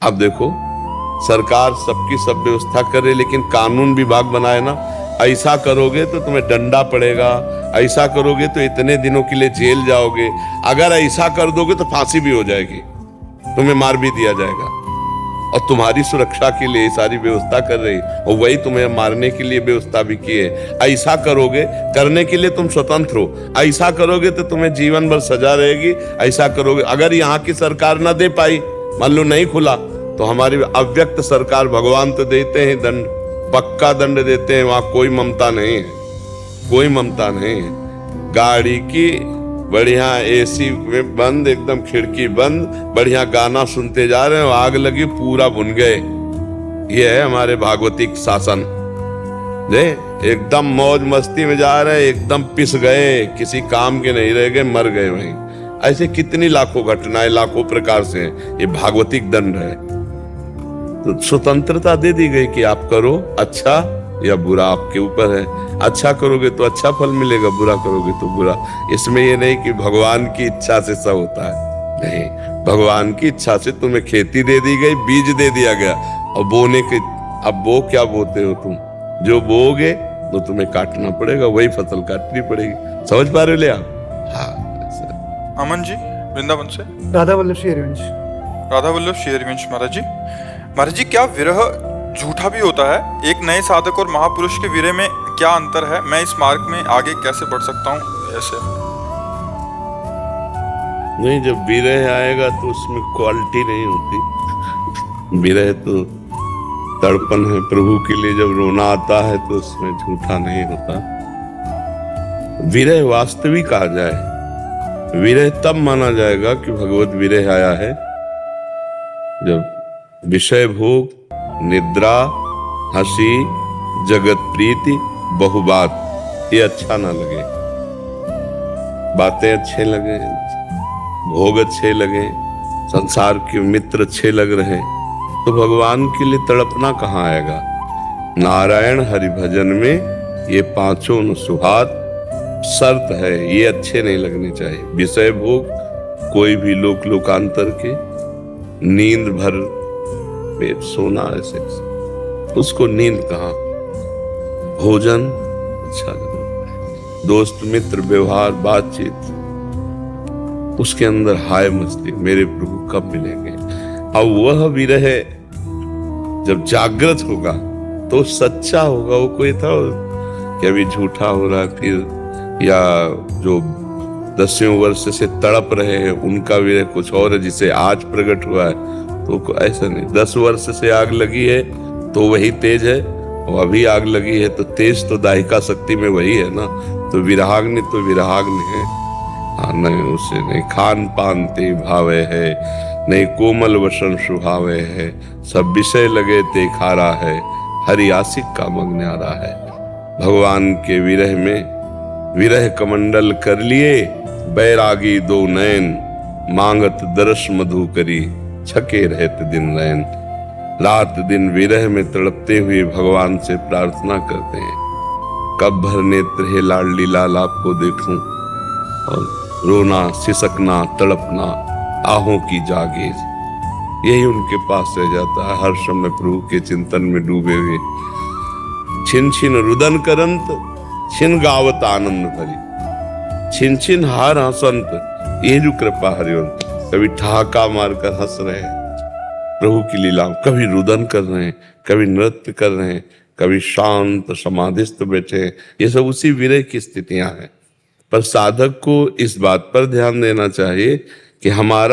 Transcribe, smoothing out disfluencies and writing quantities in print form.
अब देखो, सरकार सबकी सब व्यवस्था करे, लेकिन कानून विभाग बनाए ना, ऐसा करोगे तो तुम्हें डंडा पड़ेगा, ऐसा करोगे तो इतने दिनों के लिए जेल जाओगे, अगर ऐसा कर दोगे तो फांसी भी हो जाएगी, तुम्हें मार भी दिया जाएगा। और तुम्हारी सुरक्षा के लिए सारी व्यवस्था कर रही, और वही तुम्हें मारने के लिए व्यवस्था भी की है। ऐसा करोगे, करने के लिए तुम स्वतंत्र हो, ऐसा करोगे तो तुम्हें जीवन भर सजा रहेगी। ऐसा करोगे, अगर यहाँ की सरकार ना दे पाई, मान लो नहीं खुला, तो हमारी अव्यक्त सरकार, भगवान तो देते हैं दंड, पक्का दंड देते हैं, वहां कोई ममता नहीं है, कोई ममता नहीं है। गाड़ी की बढ़िया एसी में बंद, एकदम खिड़की बंद, बढ़िया गाना सुनते जा रहे हैं, आग लगी पूरा भुन गए। ये है हमारे भागवतिक शासन। दे एकदम मौज मस्ती में जा रहे हैं, एकदम पिस गए, किसी काम के नहीं रह गए, मर गए वहीं। ऐसे कितनी लाखों घटनाएं, लाखों प्रकार से हैं। ये भागवतिक दंड है। तो स्वतंत्रता दे दी गई कि आप करो अच्छा या बुरा, आपके ऊपर है। अच्छा करोगे तो अच्छा फल मिलेगा, बुरा करोगे तो बुरा। इसमें ये नहीं कि भगवान की इच्छा से सब होता है, नहीं, भगवान की इच्छा से तुम्हें खेती दे दी गई, बीज दे दिया गया, और बोने के, अब बो क्या बोते हो तुम, जो बोगे तो तुम्हें काटना पड़ेगा, वही फसल काटनी पड़ेगी। समझ पा रहे हो ले आप? हाँ। अमन जी वृंदावन से। राधा वल्लभ श्री हरिवंश। राधा वल्लभ श्री हरिवंश। महाराज जी, क्या विरह झूठा भी होता है? एक नए साधक और महापुरुष के विरह में क्या अंतर है? मैं इस मार्ग में आगे कैसे बढ़ सकता हूँ? ऐसे नहीं, जब विरह आएगा तो उसमें क्वालिटी नहीं होती। विरह तो तड़पन है प्रभु के लिए। जब रोना आता है तो उसमें झूठा नहीं होता। विरह वास्तविक आ जाए, विरह तब माना जाएगा कि भगवत विरह आया है, जब विषय भोग, निद्रा, हंसी, जगत प्रीति, बहुबात ये अच्छा ना लगे, बातें अच्छे लगे, भोग अच्छे लगे, संसार के मित्र अच्छे लग रहे, तो भगवान के लिए तड़पना कहाँ आएगा? नारायण हरि भजन में ये पांचों सुहात शर्त है, ये अच्छे नहीं लगने चाहिए। विषय भोग, कोई भी लोक लोकांतर के, नींद भर पेट सोना, ऐसे उसको नींद कहाँ? भोजन अच्छा लगे, दोस्त मित्र व्यवहार बातचीत, उसके अंदर हाय मस्ती, मेरे प्रभु कब मिलेंगे। अब वह विरह जब जागृत होगा तो सच्चा होगा। वो कोई था कि अभी झूठा हो रहा है, फिर या जो दसियों वर्ष से तड़प रहे हैं उनका विरह कुछ और है, जिसे आज प्रकट हुआ है। तो ऐसा नहीं, 10 वर्ष से आग लगी है तो वही तेज है, और अभी आग लगी है तो तेज तो दाहिका शक्ति में वही है ना। तो विराग्नि तो विराग्नि है। हाँ, नहीं उसे नहीं खान पान ते भावे है, नहीं कोमल वसन सुहावे है, सब विषय लगे ते खारा है, हरि आशिक का मग न्यारा है। भगवान के विरह में विरह कमंडल कर लिए, बैरागी दो नयन, मांगत दरस मधु करी, छके रहते दिन रैन। रात दिन विरह में तड़पते हुए भगवान से प्रार्थना करते हैं, कब भर नेत्र हे लाडली लाल आपको देखूं, और रोना सिसकना तड़पना आहों की जागे, यही उनके पास रह जाता है। हर समय प्रभु के चिंतन में डूबे हुए, छिन छिन रुदन करंत, छिन गावत आनंद भरी, छिन छिन हार हंसंत, ये जो कृपा हरिवंत। कभी ठहाका मारकर हंस रहे हैं प्रभु की लीला, कभी रुदन कर रहे हैं, कभी नृत्य कर रहे हैं, कभी शांत समाधिस्थ बैठे हैं। ये सब उसी विरह की स्थितियां हैं। पर साधक को इस बात पर ध्यान देना चाहिए कि हमारा